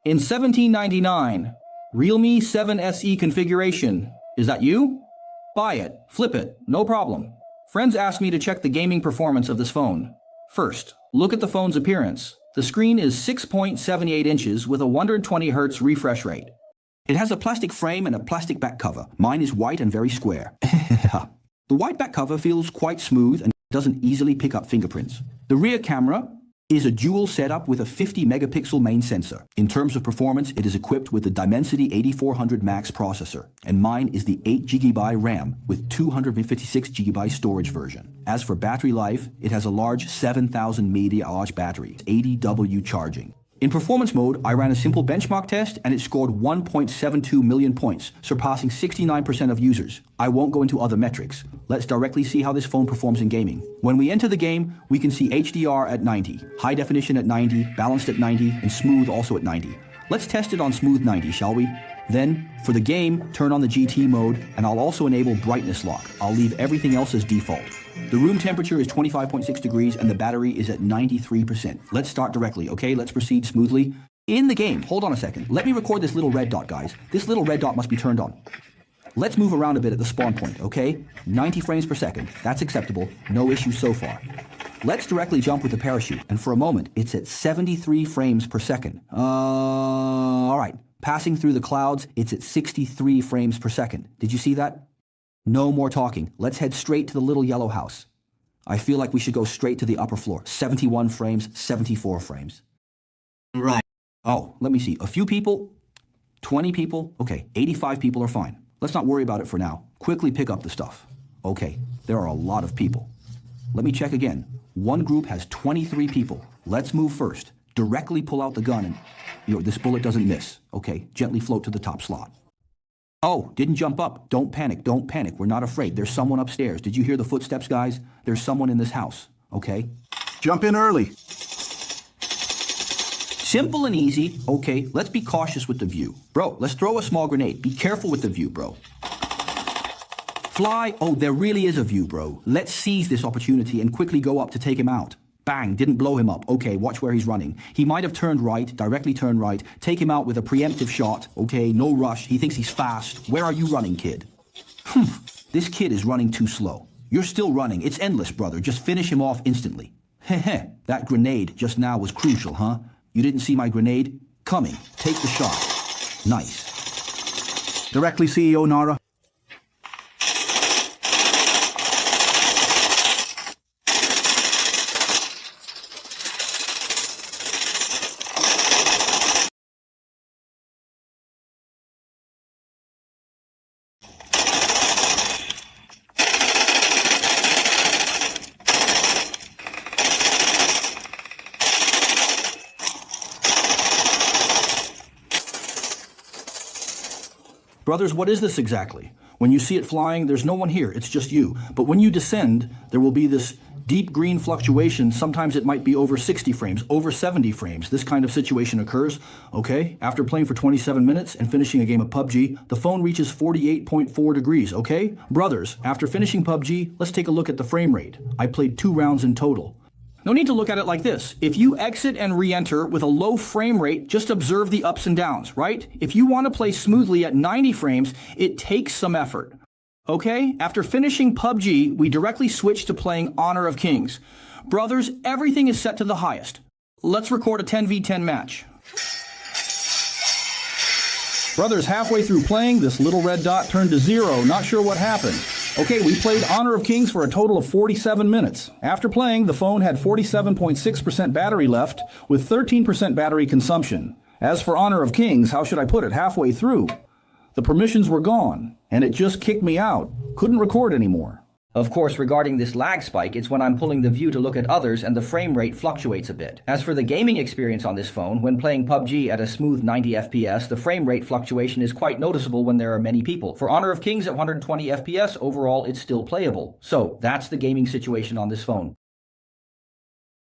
In 1799, Realme 7 SE configuration. Is that you? Buy it, flip it, no problem. Friends asked me to check the gaming performance of this phone. First, look at the phone's appearance. The screen is 6.78 inches with a 120Hz refresh rate. It has a plastic frame and a plastic back cover. Mine is white and very square. The white back cover feels quite smooth and doesn't easily pick up fingerprints. The rear camera is a dual setup with a 50 megapixel main sensor. In terms of performance, it is equipped with the Dimensity 8400 Max processor, and mine is the 8GB RAM with 256GB storage version. As for battery life, it has a large 7000 mAh battery, 80W charging. In performance mode, I ran a simple benchmark test and it scored 1.72 million points, surpassing 69% of users. I won't go into other metrics. Let's directly see how this phone performs in gaming. When we enter the game, we can see HDR at 90, high definition at 90, balanced at 90, and smooth also at 90. Let's test it on smooth 90, shall we? Then, for the game, turn on the GT mode, and I'll also enable brightness lock. I'll leave everything else as default. The room temperature is 25.6 degrees and the battery is at 93%. Let's start directly, okay? Let's proceed smoothly. In the game, hold on a second. Let me record this little red dot, guys. This little red dot must be turned on. Let's move around a bit at the spawn point, okay? 90 frames per second. That's acceptable. No issues so far. Let's directly jump with the parachute, and for a moment, it's at 73 frames per second. All right. Passing through the clouds, it's at 63 frames per second. Did you see that? No more talking. Let's head straight to the little yellow house. I feel like we should go straight to the upper floor. 71 frames, 74 frames. Right. Oh, let me see. A few people, 20 people. Okay, 85 people are fine. Let's not worry about it for now. Quickly pick up the stuff. Okay, there are a lot of people. Let me check again. One group has 23 people. Let's move first. Directly pull out the gun and, this bullet doesn't miss. Okay, gently float to the top slot. Oh, didn't jump up. Don't panic, don't panic. We're not afraid. There's someone upstairs. Did you hear the footsteps, guys? There's someone in this house, okay? Jump in early. Simple and easy. Okay, let's be cautious with the view. Bro, let's throw a small grenade. Be careful with the view, bro. Fly. Oh, there really is a view, bro. Let's seize this opportunity and quickly go up to take him out. Bang, didn't blow him up. Okay, watch where he's running. He might have turned right, directly turned right. Take him out with a preemptive shot. Okay, no rush. He thinks he's fast. Where are you running, kid? This kid is running too slow. You're still running. It's endless, brother. Just finish him off instantly. Heh. That grenade just now was crucial, huh? You didn't see my grenade? Coming. Take the shot. Nice. Directly, CEO Nara. Brothers, what is this exactly? When you see it flying, there's no one here, it's just you. But when you descend, there will be this deep green fluctuation. Sometimes it might be over 60 frames, over 70 frames. This kind of situation occurs, okay? After playing for 27 minutes and finishing a game of PUBG, the phone reaches 48.4 degrees, okay? Brothers, after finishing PUBG, let's take a look at the frame rate. I played 2 rounds in total. No need to look at it like this. If you exit and re-enter with a low frame rate, just observe the ups and downs, right? If you want to play smoothly at 90 frames, it takes some effort. Okay? After finishing PUBG, we directly switch to playing Honor of Kings. Brothers, everything is set to the highest. Let's record a 10v10 match. Brothers, halfway through playing, this little red dot turned to 0. Not sure what happened. Okay, we played Honor of Kings for a total of 47 minutes. After playing, the phone had 47.6% battery left, with 13% battery consumption. As for Honor of Kings, how should I put it? Halfway through, the permissions were gone, and it just kicked me out. Couldn't record anymore. Of course, regarding this lag spike, it's when I'm pulling the view to look at others and the frame rate fluctuates a bit. As for the gaming experience on this phone, when playing PUBG at a smooth 90 FPS, the frame rate fluctuation is quite noticeable when there are many people. For Honor of Kings at 120 FPS, overall it's still playable. So, that's the gaming situation on this phone.